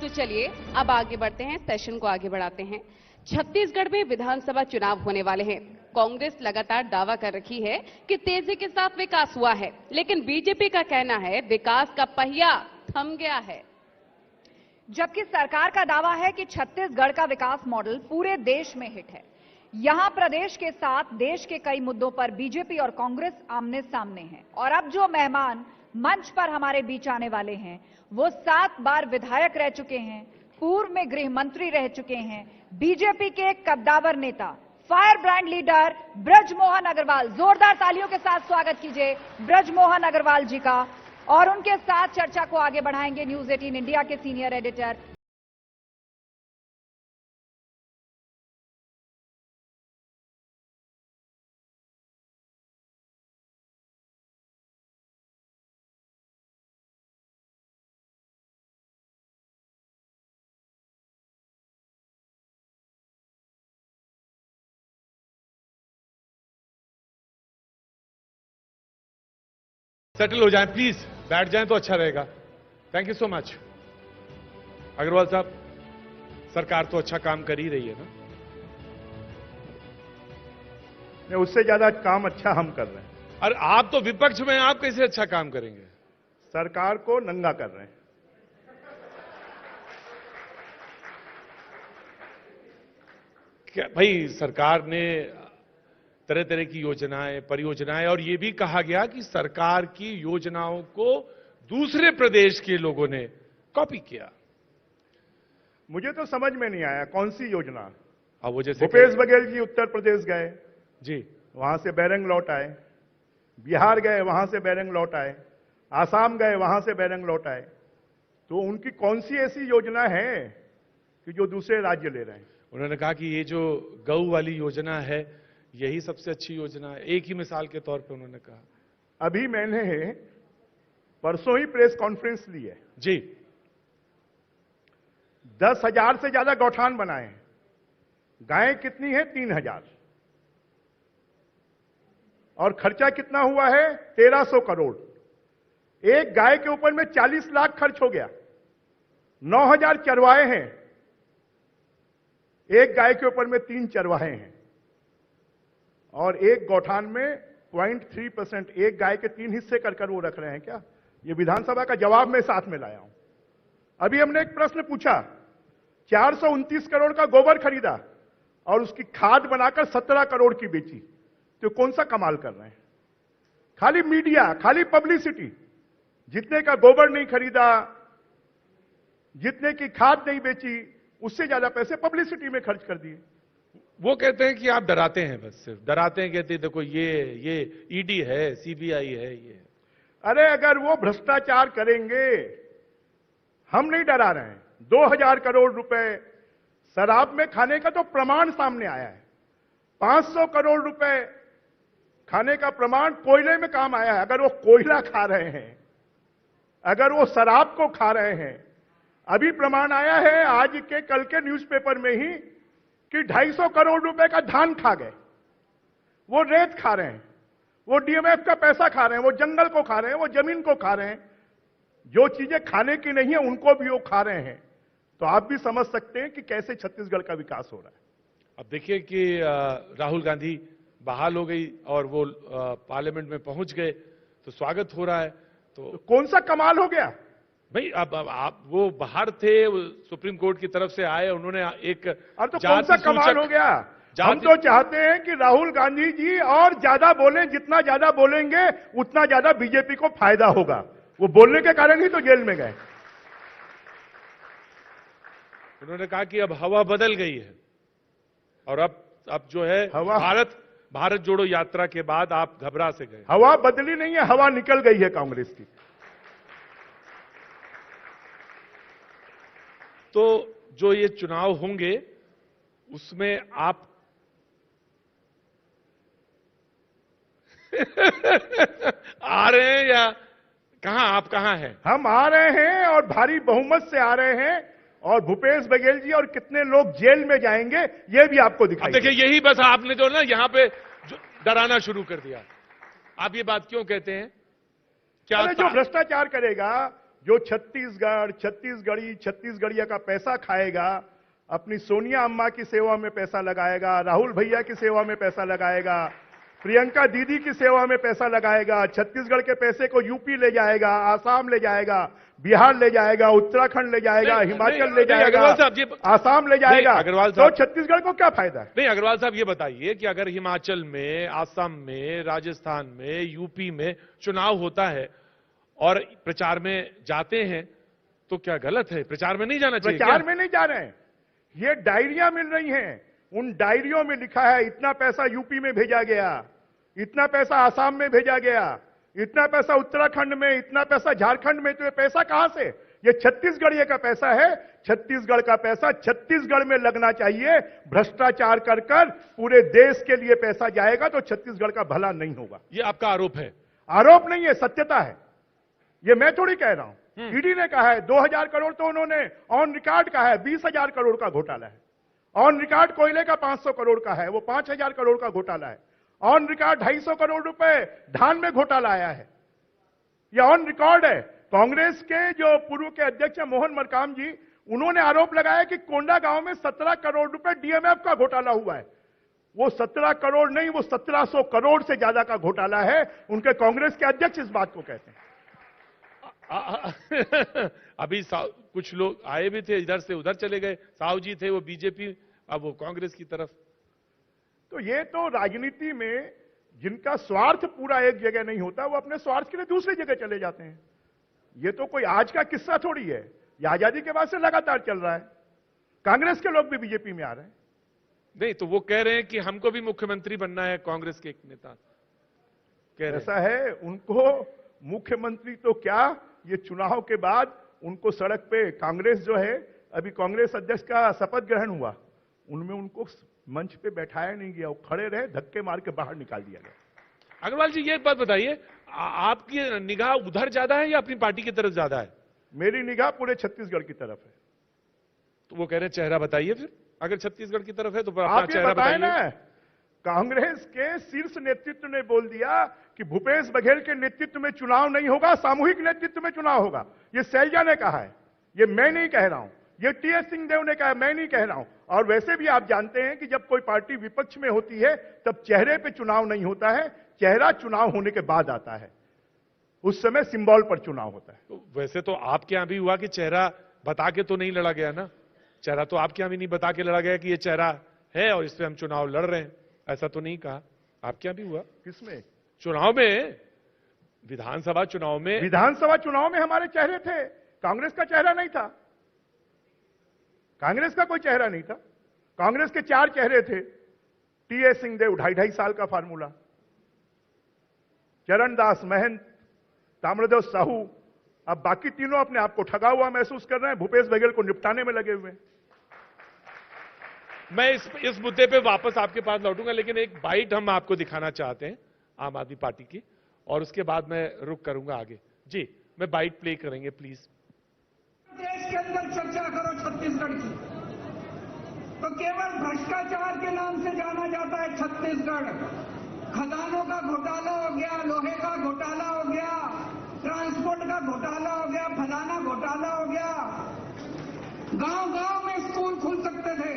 तो चलिए अब आगे बढ़ते हैं, सेशन को आगे बढ़ाते हैं। छत्तीसगढ़ में विधानसभा चुनाव होने वाले हैं। कांग्रेस लगातार दावा कर रही है कि तेजी के साथ विकास हुआ है, लेकिन बीजेपी का कहना है विकास का पहिया थम गया है। जबकि सरकार का दावा है कि छत्तीसगढ़ का विकास मॉडल पूरे देश में हिट है। यहां प्रदेश के साथ देश के कई मुद्दों पर बीजेपी और कांग्रेस आमने सामने हैं। और अब जो मेहमान मंच पर हमारे बीच आने वाले हैं वो 7 बार विधायक रह चुके हैं, पूर्व में गृह मंत्री रह चुके हैं, बीजेपी के कद्दावर नेता, fire brand leader Brajmohan Agrawal. जोरदार तालियों के साथ स्वागत कीजिए ब्रजमोहन अग्रवाल जी का। और उनके साथ चर्चा को आगे बढ़ाएंगे न्यूज 18 इंडिया के सीनियर एडिटर सेटल हो जाएं प्लीज, बैठ जाएं तो अच्छा रहेगा। Thank you so much. Agrawal साहब, सरकार तो अच्छा काम कर ही रही है ना? नहीं, उससे ज्यादा काम अच्छा हम कर रहे हैं। और आप तो विपक्ष में, आप कैसे अच्छा काम करेंगे? सरकार को नंगा कर रहे हैं। क्या भाई, सरकार ने तरह तरह की योजनाएं, परियोजनाएं, और ये भी कहा गया कि सरकार की योजनाओं को दूसरे प्रदेश के लोगों ने कॉपी किया। मुझे तो समझ में नहीं आया कौन सी योजना। अब वो जैसे भूपेश बघेल जी उत्तर प्रदेश गए जी, वहां से बैरंग लौट आए, बिहार गए वहां से बैरंग लौट आए, आसाम गए वहां से बैरंग लौट आए। तो उनकी कौन सी ऐसी योजना है कि जो दूसरे राज्य ले रहे हैं? उन्होंने कहा कि ये जो गऊ वाली योजना है यही सबसे अच्छी योजना है। एक ही मिसाल के तौर पे उन्होंने कहा। अभी मैंने परसों ही प्रेस कॉन्फ्रेंस ली है जी। 10,000 से ज्यादा गौठान बनाए हैं। गायें कितनी है? 3,000। और खर्चा कितना हुआ है? 1,300 करोड़। एक गाय के ऊपर में 40 लाख खर्च हो गया। 9,000 चरवाहे हैं, एक गाय के ऊपर में 3 चरवाहे हैं। और एक गौठान में 0.3%, एक गाय के 3 हिस्से कर वो रख रहे हैं क्या? ये विधानसभा का जवाब मैं साथ में लाया हूं। अभी हमने एक प्रश्न पूछा, 429 करोड़ का गोबर खरीदा और उसकी खाद बनाकर 17 करोड़ की बेची। तो कौन सा कमाल कर रहे हैं? खाली मीडिया, खाली पब्लिसिटी। जितने का गोबर नहीं खरीदा, जितने की खाद नहीं बेची, उससे ज्यादा पैसे पब्लिसिटी में खर्च कर दिए। वो कहते हैं कि आप डराते हैं, बस सिर्फ डराते हैं। कहते हैं देखो ये ईडी है, सीबीआई है ये। अरे अगर वो भ्रष्टाचार करेंगे, हम नहीं डरा रहे हैं। 2,000 करोड़ रुपए शराब में खाने का तो प्रमाण सामने आया है। 500 करोड़ रुपए खाने का प्रमाण कोयले में काम आया है। अगर वो कोयला खा रहे हैं, अगर वो शराब को खा रहे हैं, अभी प्रमाण आया है आज के कल के न्यूज़पेपर में ही कि 250 करोड़ रुपए का धान खा गए। वो रेत खा रहे हैं, वो डीएमएफ का पैसा खा रहे हैं, वो जंगल को खा रहे हैं, वो जमीन को खा रहे हैं। जो चीजें खाने की नहीं है उनको भी वो खा रहे हैं। तो आप भी समझ सकते हैं कि कैसे छत्तीसगढ़ का विकास हो रहा है। अब देखिए कि राहुल गांधी बहाल हो गई और वो पार्लियामेंट में पहुंच गए, तो स्वागत हो रहा है। तो कौन सा कमाल हो गया भाई? अब आप वो बाहर थे, सुप्रीम कोर्ट की तरफ से आए, उन्होंने एक और तो कौन सा कमाल हो गया? हम तो चाहते हैं कि राहुल गांधी जी और ज्यादा बोलें। जितना ज्यादा बोलेंगे उतना ज्यादा बीजेपी को फायदा होगा। वो बोलने के कारण ही तो जेल में गए। उन्होंने कहा कि अब हवा बदल गई है और अब जो है भारत जोड़ो यात्रा के बाद आप घबरा से गए। हवा बदली नहीं है, हवा निकल गई है कांग्रेस की। तो जो ये चुनाव होंगे उसमें आप आ रहे हैं या कहां? आप कहां हैं? हम आ रहे हैं और भारी बहुमत से आ रहे हैं। और भूपेश बघेल जी और कितने लोग जेल में जाएंगे ये भी आपको दिखाई। देखिए, यही बस आपने जो ना यहां पे डराना शुरू कर दिया। आप ये बात क्यों कहते हैं? क्या जो भ्रष्टाचार करेगा जो छत्तीसगढ़िया का पैसा खाएगा, अपनी सोनिया अम्मा की सेवा में पैसा लगाएगा, राहुल भैया की सेवा में पैसा लगाएगा, प्रियंका दीदी की सेवा में पैसा लगाएगा, छत्तीसगढ़ के पैसे को यूपी ले जाएगा, आसाम ले जाएगा, बिहार ले जाएगा, उत्तराखंड ले जाएगा, हिमाचल ले जाएगा, आसाम ले जाएगा, अग्रवाल तो साहब, छत्तीसगढ़ को क्या फायदा है? नहीं अग्रवाल साहब ये बताइए कि अगर हिमाचल में, आसाम में, राजस्थान में, यूपी में चुनाव होता है और प्रचार में जाते हैं तो क्या गलत है? प्रचार में नहीं जाना चाहिए? प्रचार में नहीं जा रहे हैं, ये डायरियां मिल रही हैं, उन डायरियों में लिखा है इतना पैसा यूपी में भेजा गया, इतना पैसा आसाम में भेजा गया, इतना पैसा उत्तराखंड में, इतना पैसा झारखंड में। तो ये पैसा कहां से? ये छत्तीसगढ़ का पैसा है। छत्तीसगढ़ का पैसा छत्तीसगढ़ में लगना चाहिए। भ्रष्टाचार कर कर पूरे देश के लिए पैसा जाएगा तो छत्तीसगढ़ का भला नहीं होगा। ये आपका आरोप है? आरोप नहीं है, सत्यता है। ये मैं थोड़ी कह रहा हूं, ईडी ने कहा है। 2000 करोड़ तो उन्होंने ऑन रिकॉर्ड कहा है। 20,000 करोड़ का घोटाला है। ऑन रिकॉर्ड कोयले का 500 करोड़ का है, वो 5,000 करोड़ का घोटाला है। ऑन रिकॉर्ड 250 करोड़ रुपए धान में घोटाला आया है, ये ऑन रिकॉर्ड है। कांग्रेस के जो पूर्व के अध्यक्ष मोहन मरकाम जी, उन्होंने आरोप लगाया कि कोंडा गांव में 17 करोड़ रुपए डीएमएफ का घोटाला हुआ है। वो 17 करोड़ नहीं, वो 1700 करोड़ से ज्यादा का घोटाला है। उनके कांग्रेस के अध्यक्ष इस बात को कहते हैं। अभी कुछ लोग आए भी थे, इधर से उधर चले गए। साहू जी थे वो बीजेपी, अब वो कांग्रेस की तरफ। तो ये तो राजनीति में जिनका स्वार्थ पूरा एक जगह नहीं होता, वो अपने स्वार्थ के लिए दूसरी जगह चले जाते हैं। ये तो कोई आज का किस्सा थोड़ी है, ये आजादी के बाद से लगातार चल रहा है। कांग्रेस के लोग भी बीजेपी में आ रहे हैं। नहीं तो वो कह रहे हैं कि हमको भी मुख्यमंत्री बनना है, कांग्रेस के एक नेता कह रहे। ऐसा है, उनको मुख्यमंत्री तो क्या, ये चुनाव के बाद उनको सड़क पे कांग्रेस जो है, अभी कांग्रेस अध्यक्ष का शपथ ग्रहण हुआ, उनमें उनको मंच पे बैठाया नहीं गया, वो खड़े रहे, धक्के मार के बाहर निकाल दिया गया। अग्रवाल जी ये बात बताइए, आपकी निगाह उधर ज्यादा है या अपनी पार्टी की तरफ ज्यादा है? मेरी निगाह पूरे छत्तीसगढ़ की तरफ है। तो वो कह रहे हैं चेहरा बताइए फिर, अगर छत्तीसगढ़ की तरफ है तो अपना आप ये चेहरा बताएं बताइए ना। कांग्रेस के शीर्ष नेतृत्व ने बोल दिया कि भूपेश बघेल के नेतृत्व में चुनाव नहीं होगा, सामूहिक नेतृत्व में चुनाव होगा। ये शैलजा ने कहा है, ये मैं नहीं कह रहा हूं, ये टीएस सिंहदेव ने कहा, मैं नहीं कह रहा हूं। और वैसे भी आप जानते हैं कि जब कोई पार्टी विपक्ष में होती है तब चेहरे पे चुनाव नहीं होता है, चेहरा चुनाव होने के बाद आता है, उस समय सिंबल पर चुनाव होता है। तो वैसे तो आपके यहां भी हुआ कि चेहरा बता के तो नहीं लड़ा गया ना? चेहरा तो आपके यहां भी नहीं बता के लड़ा गया कि ये चेहरा है और इस पे हम चुनाव लड़ रहे हैं, ऐसा तो नहीं कहा? आपके यहां भी हुआ? किसमें? चुनाव में, विधानसभा चुनाव में। विधानसभा चुनाव में हमारे चेहरे थे, कांग्रेस का चेहरा नहीं था। कांग्रेस का कोई चेहरा नहीं था। कांग्रेस के 4 चेहरे थे। टीएस सिंहदेव 2.5 साल का फार्मूला, चरणदास महंत, ताम्रध्वज साहू, अब बाकी तीनों अपने आप को ठगा हुआ महसूस कर रहे हैं, भूपेश बघेल को निपटाने में लगे हुए हैं। मैं इस मुद्दे पे वापस आपके पास लौटूंगा, लेकिन एक बाइट हम आपको दिखाना चाहते हैं आम आदमी पार्टी की, और उसके बाद मैं रुक करूंगा आगे। जी, मैं बाइट प्ले करेंगे प्लीज। देश के अंदर चर्चा करो छत्तीसगढ़ की, तो केवल भ्रष्टाचार के नाम से जाना जाता है छत्तीसगढ़। खदानों का घोटाला हो गया, लोहे का घोटाला हो गया, ट्रांसपोर्ट का घोटाला हो गया, फलाना घोटाला हो गया। गांव-गांव में स्कूल खुल सकते थे,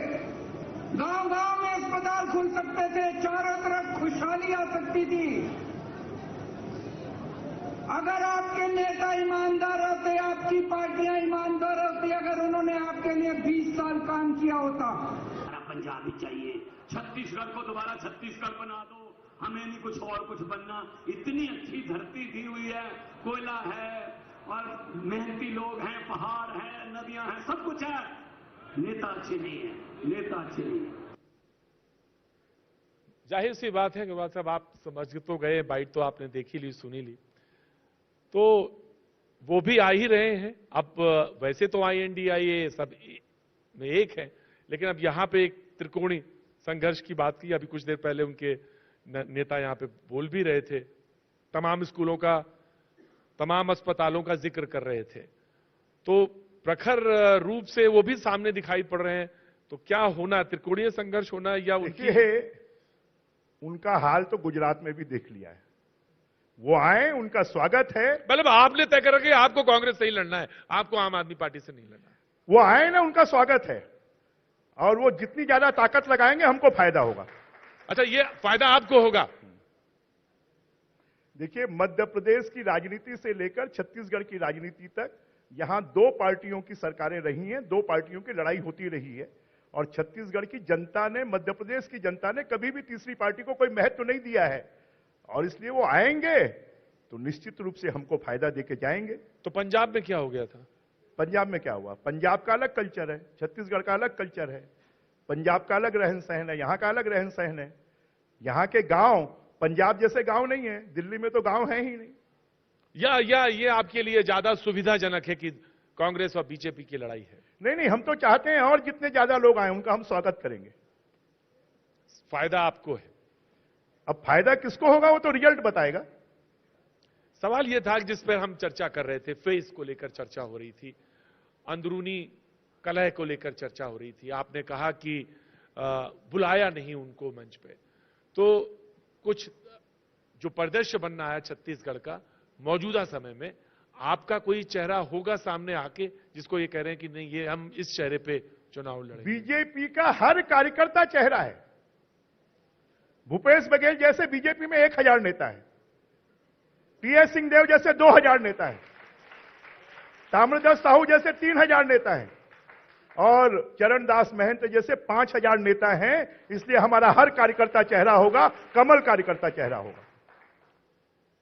गांव-गांव में अस्पताल खुल सकते थे, चारों तरफ खुशहाली आ सकती थी। अगर आपके नेता ईमानदार होते, आपकी पार्टियां ईमानदार होती, अगर उन्होंने आपके लिए 20 साल काम किया होता। पंजाब ही चाहिए, छत्तीसगढ़ को दोबारा छत्तीसगढ़ बना दो, हमें नहीं कुछ और कुछ बनना। इतनी अच्छी धरती दी हुई है, कोयला है और मेहनती लोग हैं, पहाड़ है, नदियां हैं, सब कुछ है। नेता अच्छे नहीं है, नेता अच्छे नहीं है। जाहिर सी बात है कि साहब आप समझ तो गए, बाइट तो आपने देखी ली, सुनी ली, तो वो भी आ ही रहे हैं। अब वैसे तो INDIA सब में एक है, लेकिन अब यहां पे एक त्रिकोणीय संघर्ष की बात की। अभी कुछ देर पहले उनके नेता यहां पे बोल भी रहे थे, तमाम स्कूलों का, तमाम अस्पतालों का जिक्र कर रहे थे, तो प्रखर रूप से वो भी सामने दिखाई पड़ रहे हैं। तो क्या होना, त्रिकोणीय संघर्ष होना या उनका हाल तो गुजरात में भी देख लिया है। वो आए, उनका स्वागत है। मतलब आपने तय कर रखा है आपको कांग्रेस से ही लड़ना है, आपको आम आदमी पार्टी से नहीं लड़ना है। वो आए ना, उनका स्वागत है, और वो जितनी ज्यादा ताकत लगाएंगे हमको फायदा होगा। अच्छा, ये फायदा आपको होगा। देखिए, मध्य प्रदेश की राजनीति से लेकर छत्तीसगढ़ की राजनीति तक यहां दो पार्टियों की सरकारें रही हैं, दो पार्टियों की लड़ाई होती रही है, और छत्तीसगढ़ की जनता ने, मध्य प्रदेश की जनता ने कभी भी तीसरी पार्टी को कोई महत्व नहीं दिया है, और इसलिए वो आएंगे तो निश्चित रूप से हमको फायदा देके जाएंगे। तो पंजाब में क्या हो गया था? पंजाब में क्या हुआ? पंजाब का अलग कल्चर है, छत्तीसगढ़ का अलग कल्चर है। पंजाब का अलग रहन सहन है, यहां का अलग रहन सहन है। यहां के गांव पंजाब जैसे गांव नहीं है, दिल्ली में तो गांव है ही नहीं। या ये आपके लिए ज्यादा सुविधाजनक है कि कांग्रेस और बीजेपी की लड़ाई है? नहीं, हम तो चाहते हैं और जितने ज्यादा लोग आए उनका हम स्वागत करेंगे। फायदा आपको है। अब फायदा किसको होगा वो तो रिजल्ट बताएगा। सवाल यह था जिस पर हम चर्चा कर रहे थे, फेस को लेकर चर्चा हो रही थी, अंदरूनी कलह को लेकर चर्चा हो रही थी। आपने कहा कि बुलाया नहीं उनको मंच पे, तो कुछ जो परिदृश्य बनना है छत्तीसगढ़ का मौजूदा समय में, आपका कोई चेहरा होगा सामने आके जिसको ये कह रहे हैं कि नहीं, ये हम इस चेहरे पे चुनाव लड़ेंगे? बीजेपी का हर कार्यकर्ता चेहरा है। भूपेश बघेल जैसे बीजेपी में 1000 नेता है, टीएस सिंहदेव जैसे 2000 नेता है, ताम्रध्वज साहू जैसे 3000 नेता है, और चरणदास महंत जैसे 5000 नेता हैं। इसलिए हमारा हर कार्यकर्ता चेहरा होगा, कमल कार्यकर्ता चेहरा होगा।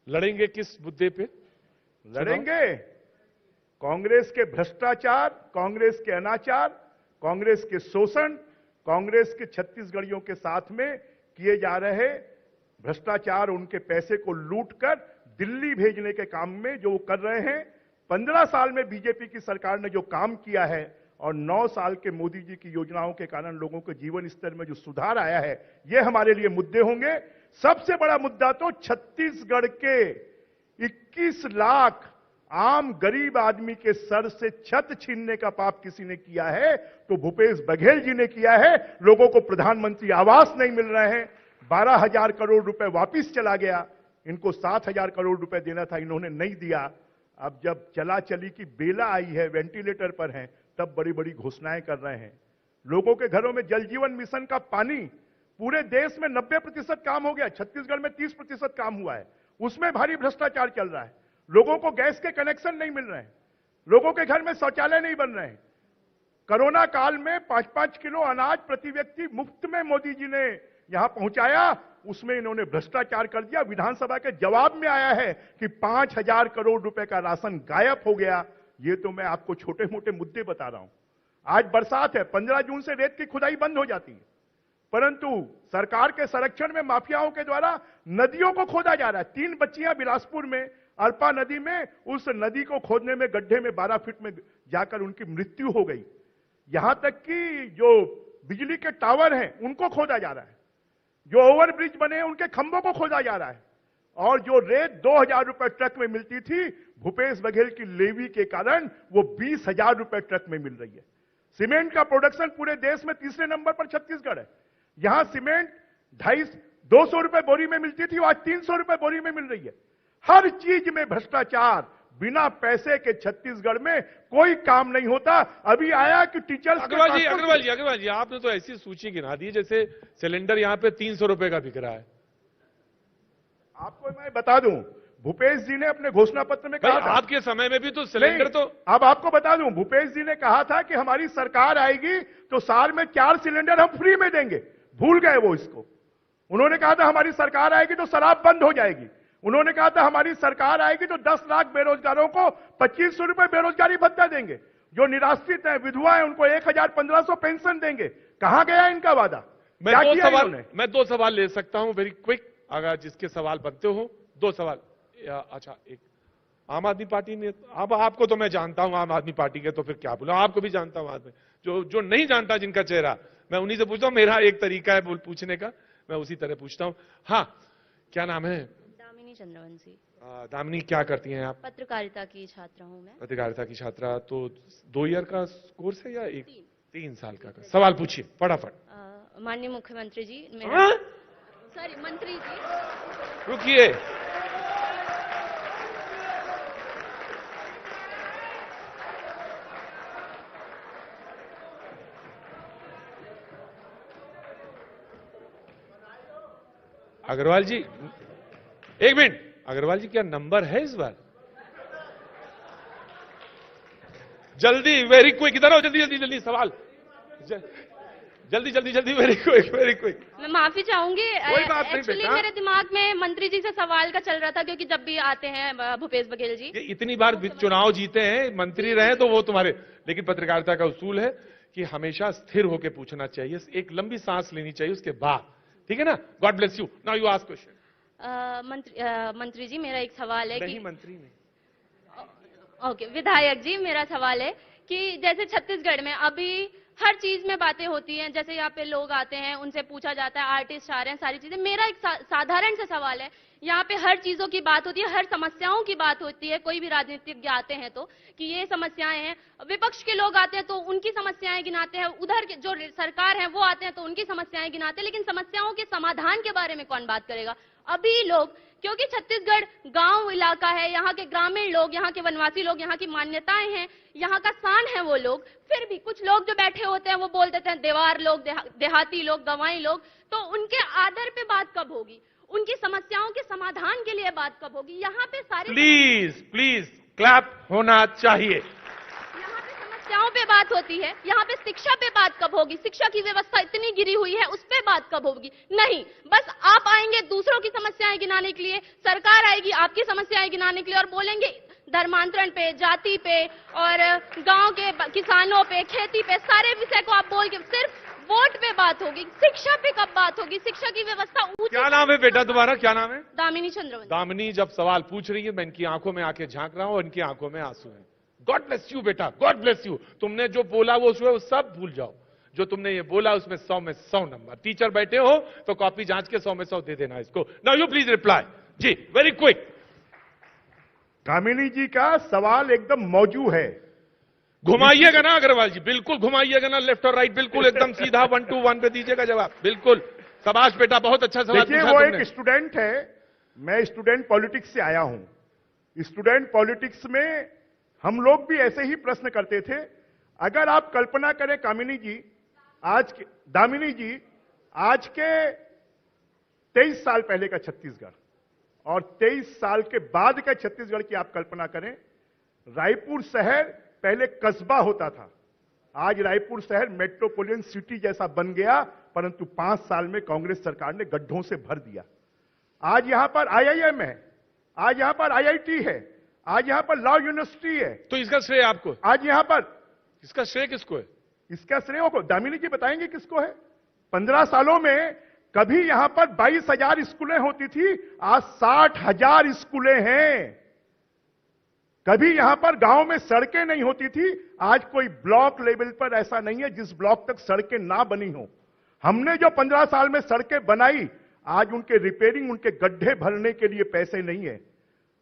लड़ेंगे किस मुद्दे पे लड़ेंगे? कांग्रेस के भ्रष्टाचार, कांग्रेस के अनाचार, कांग्रेस के शोषण, कांग्रेस के छत्तीसगढ़ियों के साथ में किए जा रहे भ्रष्टाचार, उनके पैसे को लूटकर दिल्ली भेजने के काम में जो वो कर रहे हैं। 15 साल में बीजेपी की सरकार ने जो काम किया है और 9 साल के मोदी जी की योजनाओं के कारण लोगों के जीवन स्तर में जो सुधार आया है, ये हमारे लिए मुद्दे होंगे। सबसे बड़ा मुद्दा तो छत्तीसगढ़ के 21 लाख आम गरीब आदमी के सर से छत छीनने का पाप किसी ने किया है तो भूपेश बघेल जी ने किया है। लोगों को प्रधानमंत्री आवास नहीं मिल रहे हैं, 12,000 करोड़ रुपए वापिस चला गया। इनको 7,000 करोड़ रुपए देना था, इन्होंने नहीं दिया। अब जब चला चली की बेला आई है, वेंटिलेटर पर है, तब बड़ी बड़ी घोषणाएं कर रहे हैं। लोगों के घरों में जल जीवन मिशन का पानी, पूरे देश में 90% काम हो गया, छत्तीसगढ़ में 30% काम हुआ है, उसमें भारी भ्रष्टाचार चल रहा है। लोगों को गैस के कनेक्शन नहीं मिल रहे हैं, लोगों के घर में शौचालय नहीं बन रहे हैं। कोरोना काल में 5-5 किलो अनाज प्रति व्यक्ति मुफ्त में मोदी जी ने यहां पहुंचाया, उसमें इन्होंने भ्रष्टाचार कर दिया। विधानसभा के जवाब में आया है कि 5,000 करोड़ रुपए का राशन गायब हो गया। ये तो मैं आपको छोटे मोटे मुद्दे बता रहा हूं। आज बरसात है, 15 जून से रेत की खुदाई बंद हो जाती है, परंतु सरकार के संरक्षण में माफियाओं के द्वारा नदियों को खोदा जा रहा है। 3 बच्चियां बिलासपुर में अल्पा नदी में, उस नदी को खोदने में गड्ढे में 12 फीट में जाकर उनकी मृत्यु हो गई। यहां तक कि जो बिजली के टावर हैं उनको खोदा जा रहा है, जो ओवरब्रिज बने हैं उनके खंभों को खोदा जा रहा है, और जो रेत 2,000 रुपए ट्रक में मिलती थी, भूपेश बघेल की लेवी के कारण वो 20,000 रुपए ट्रक में मिल रही है। सीमेंट का प्रोडक्शन पूरे देश में तीसरे नंबर पर छत्तीसगढ़ है। यहां सीमेंट 250 रुपए बोरी में मिलती थी, आज 300 रुपए बोरी में मिल रही है। हर चीज में भ्रष्टाचार, बिना पैसे के छत्तीसगढ़ में कोई काम नहीं होता। अभी आया कि टीचर्स अग्रवाल जी, आपने तो ऐसी सूची गिना दी जैसे सिलेंडर यहां पे 300 रुपए का बिक रहा है। आपको मैं बता दूं, भूपेश जी ने अपने घोषणा पत्र में कहा था, आपके समय में भी तो सिलेंडर तो, अब आपको बता दूं, भूपेश जी ने कहा था कि हमारी सरकार आएगी तो साल में 4 सिलेंडर हम फ्री में देंगे। भूल गए वो इसको। उन्होंने कहा था हमारी सरकार आएगी तो शराब बंद हो जाएगी। उन्होंने कहा था हमारी सरकार आएगी तो 10 लाख बेरोजगारों को 2500 रुपए बेरोजगारी भत्ता देंगे, जो निराश्रित हैं, विधवा हैं, उनको 1,500 पेंशन देंगे। कहां गया इनका वादा? मैं 2 सवाल ले सकता हूं वेरी क्विक, अगर जिसके सवाल बनते हो 2 सवाल। अच्छा, एक आम आदमी पार्टी ने, अब आपको तो मैं जानता हूं आम आदमी पार्टी के, तो फिर क्या बोला, आपको भी जानता हूं आदमी, जो नहीं जानता जिनका चेहरा, मैं उन्हीं से पूछता हूं। मेरा एक तरीका है पूछने का, मैं उसी तरह पूछता हूं। हाँ, क्या नाम है? दामिनी चंद्रवंशी। दामिनी, क्या करती हैं आप? पत्रकारिता की छात्रा हूं मैं। पत्रकारिता की छात्रा, तो 2 ईयर का कोर्स है या 3 साल का? सवाल पूछिए फटाफट। माननीय मुख्यमंत्री जी, हाँ? सॉरी मंत्री जी, रुकिए, अग्रवाल जी, एक मिनट। अग्रवाल जी, क्या नंबर है इस बार? जल्दी, वेरी क्विक, इधर आओ, जल्दी जल्दी जल्दी सवाल, जल्दी जल्दी जल्दी, वेरी क्विक वेरी क्विक। मैं माफी चाहूंगी, कोई बात नहीं एक्चुअली बेटा। मेरे दिमाग में मंत्री जी से सवाल का चल रहा था, क्योंकि जब भी आते हैं भूपेश बघेल जी, ये इतनी बार चुनाव जीते हैं, मंत्री रहे तो वो तुम्हारे, लेकिन पत्रकारिता का उसूल है कि हमेशा स्थिर होकर पूछना चाहिए, एक लंबी सांस लेनी चाहिए उसके बाद, ठीक है ना? God bless you. Now you ask question. मंत्री जी, मेरा एक सवाल है नहीं, कि मंत्री नहीं, ओके, विधायक जी, मेरा सवाल है कि जैसे छत्तीसगढ़ में अभी हर चीज में बातें होती हैं, जैसे यहाँ पे लोग आते हैं, उनसे पूछा जाता है, आर्टिस्ट आ रहे हैं, सारी चीजें। मेरा एक साधारण सा सवाल है, यहाँ पे हर चीजों की बात होती है, हर समस्याओं की बात होती है, कोई भी राजनीतिज्ञ आते हैं तो कि ये समस्याएं हैं, विपक्ष के लोग आते हैं तो उनकी समस्याएं गिनाते हैं, उधर के जो सरकार है वो आते हैं तो उनकी समस्याएं गिनाते हैं, लेकिन समस्याओं के समाधान के बारे में कौन बात करेगा? अभी लोग, क्योंकि छत्तीसगढ़ गांव इलाका है, यहाँ के ग्रामीण लोग, यहाँ के वनवासी लोग, यहाँ की मान्यताएं हैं, यहाँ का शान है वो लोग, फिर भी कुछ लोग जो बैठे होते हैं वो बोल देते हैं देवार लोग, देहाती लोग, गंवाई लोग, तो उनके आदर पे बात कब होगी? उनकी समस्याओं के समाधान के लिए बात कब होगी? यहाँ पे सारी प्लीज प्लीज क्लैप होना चाहिए। यहाँ पे समस्याओं पे बात होती है, यहाँ पे शिक्षा पे बात कब होगी? शिक्षा की व्यवस्था इतनी गिरी हुई है, उस पे बात कब होगी? नहीं, बस आप आएंगे दूसरों की समस्याएं गिनाने के लिए, सरकार आएगी आपकी समस्याएं गिनाने के लिए और बोलेंगे धर्मांतरण पे, जाति पे और गांव के किसानों पे, खेती पे, सारे विषय को आप बोल के सिर्फ वोट पे बात होगी। शिक्षा पे कब बात होगी? शिक्षा की व्यवस्था ऊंची। क्या नाम है बेटा तुम्हारा, क्या नाम है? दामिनी चंद्रवंशी। दामिनी जब सवाल पूछ रही है, मैं इनकी आंखों में आके झांक रहा हूं और इनकी आंखों में आंसू हैं। गॉड ब्लेस यू बेटा, गॉड ब्लेस यू। तुमने जो बोला वो सब भूल जाओ, जो तुमने ये बोला उसमें 100 में 100 नंबर। टीचर बैठे हो तो कॉपी जांच के 100 में 100 दे देना इसको। Now you please reply. जी, वेरी क्विक। कामिनी जी का सवाल एकदम मौजू है। घुमाइएगा ना अग्रवाल जी, बिल्कुल घुमाइएगा ना, लेफ्ट और राइट, बिल्कुल एकदम सीधा 1 to 1 पे दीजिएगा जवाब। बिल्कुल, शाबाश बेटा, बहुत अच्छा सवाल देखिए, पूछा वो तुमने। एक स्टूडेंट है, मैं स्टूडेंट पॉलिटिक्स से आया हूं। स्टूडेंट पॉलिटिक्स में हम लोग भी ऐसे ही प्रश्न करते थे। अगर आप कल्पना करें कामिनी जी, दामिनी जी, आज के 23 साल पहले का छत्तीसगढ़ और 23 साल के बाद के छत्तीसगढ़ की आप कल्पना करें। रायपुर शहर पहले कस्बा होता था, आज रायपुर शहर मेट्रोपॉलिटन सिटी जैसा बन गया, परंतु 5 साल में कांग्रेस सरकार ने गड्ढों से भर दिया। आज यहां पर IIM है, आज यहां पर IIT है, आज यहां पर लॉ यूनिवर्सिटी है। तो इसका श्रेय आपको? आज यहां पर इसका श्रेय किसको है? इसका श्रेय को दामिनी जी बताएंगे किसको है। 15 सालों में कभी यहां पर 22,000 स्कूलें होती थी, आज 60,000 स्कूलें हैं। कभी यहां पर गांव में सड़कें नहीं होती थी, आज कोई ब्लॉक लेवल पर ऐसा नहीं है जिस ब्लॉक तक सड़कें ना बनी हो। हमने जो 15 साल में सड़कें बनाई, आज उनके रिपेयरिंग, उनके गड्ढे भरने के लिए पैसे नहीं है।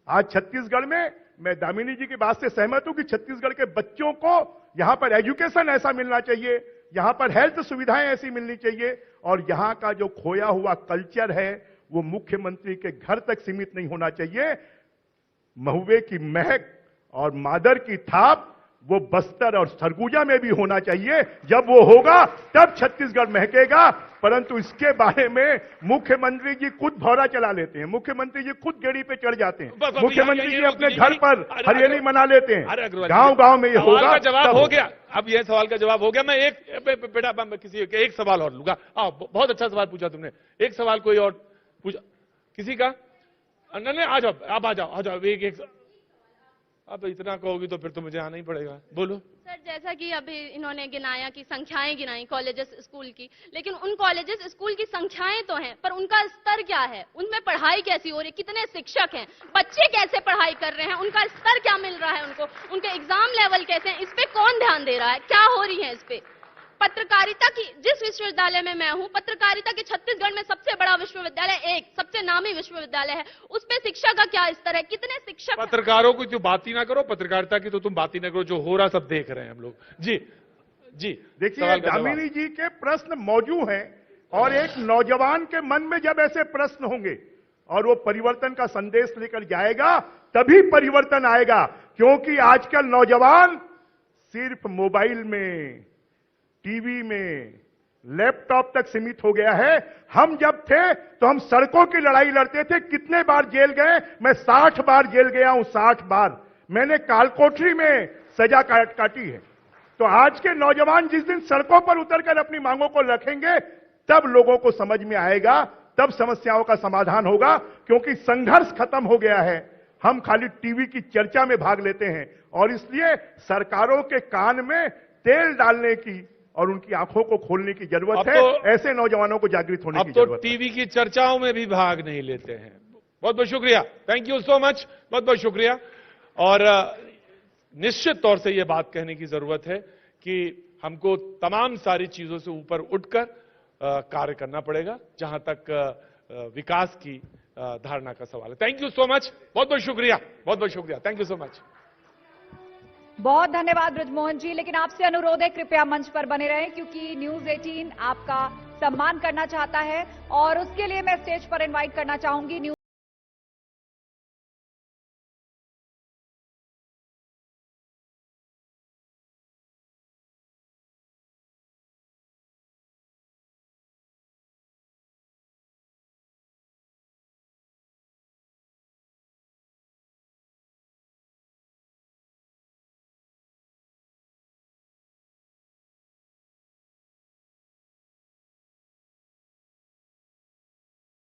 आज छत्तीसगढ़ में, मैं दामिनी जी की बात से सहमत हूं कि छत्तीसगढ़ के बच्चों को यहां पर एजुकेशन ऐसा मिलना चाहिए, यहां पर हेल्थ सुविधाएं ऐसी मिलनी चाहिए, और यहां का जो खोया हुआ कल्चर है वो मुख्यमंत्री के घर तक सीमित नहीं होना चाहिए। महुए की महक और मादर की थाप वो बस्तर और सरगुजा में भी होना चाहिए। जब वो होगा तब छत्तीसगढ़ महकेगा। परंतु इसके बारे में मुख्यमंत्री जी खुद भौरा चला लेते हैं, मुख्यमंत्री जी खुद गेड़ी पे चढ़ जाते हैं, मुख्यमंत्री जी अपने घर पर हरियाली मना लेते हैं। गांव गांव में ये होगा। जवाब हो गया, अब यह सवाल का जवाब हो गया। मैं बेटा किसी एक सवाल और लूंगा। बहुत अच्छा सवाल पूछा तुमने। एक सवाल कोई और पूछा किसी का? नहीं, आ जाओ, आप आ जाओ। एक अब इतना कहोगी तो फिर तो मुझे आना ही पड़ेगा। बोलो सर। जैसा कि अभी इन्होंने गिनाया कि संख्याएं गिनाई कॉलेजेस स्कूल की, लेकिन उन कॉलेजेस स्कूल की संख्याएं तो हैं, पर उनका स्तर क्या है? उनमें पढ़ाई कैसी हो रही है? कितने शिक्षक हैं? बच्चे कैसे पढ़ाई कर रहे हैं? उनका स्तर क्या मिल रहा है उनको? उनके एग्जाम लेवल कैसे हैं? इस पे कौन ध्यान दे रहा है? क्या हो रही है इस पे? पत्रकारिता की, जिस विश्वविद्यालय में मैं हूं, पत्रकारिता के छत्तीसगढ़ में सबसे बड़ा विश्वविद्यालय, एक सबसे नामी विश्वविद्यालय है, उस पे शिक्षा का क्या स्तर है? कितने शिक्षक? पत्रकारों की तो बात ही ना करो, पत्रकारिता की तो तुम बात ही ना करो, जो हो रहा सब देख रहे हैं हम लोग। जी देखिए, दामिनी जी के प्रश्न मौजूद हैं, और एक नौजवान के मन में जब ऐसे प्रश्न होंगे और वो परिवर्तन का संदेश लेकर जाएगा, तभी परिवर्तन आएगा। क्योंकि आजकल नौजवान सिर्फ मोबाइल में, टीवी में, लैपटॉप तक सीमित हो गया है। हम जब थे तो हम सड़कों की लड़ाई लड़ते थे। कितने बार जेल गए? मैं 60 बार जेल गया हूं, 60 बार। मैंने कालकोठरी में सजा काटी है। तो आज के नौजवान जिस दिन सड़कों पर उतरकर अपनी मांगों को रखेंगे, तब लोगों को समझ में आएगा, तब समस्याओं का समाधान होगा। क्योंकि संघर्ष खत्म हो गया है। हम खाली टीवी की चर्चा में भाग लेते हैं और इसलिए सरकारों के कान में तेल डालने की और उनकी आंखों को खोलने की जरूरत है। ऐसे नौजवानों को जागृत होने की जरूरत है। अब तो टीवी की चर्चाओं में भी भाग नहीं लेते हैं। बहुत बहुत शुक्रिया, थैंक यू सो मच, बहुत बहुत शुक्रिया। और निश्चित तौर से यह बात कहने की जरूरत है कि हमको तमाम सारी चीजों से ऊपर उठकर कार्य करना पड़ेगा, जहां तक विकास की धारणा का सवाल है। थैंक यू सो मच, बहुत बहुत शुक्रिया, बहुत बहुत शुक्रिया, थैंक यू सो मच। बहुत धन्यवाद ब्रजमोहन जी। लेकिन आपसे अनुरोध है, कृपया मंच पर बने रहें, क्योंकि न्यूज 18 आपका सम्मान करना चाहता है और उसके लिए मैं स्टेज पर इनवाइट करना चाहूंगी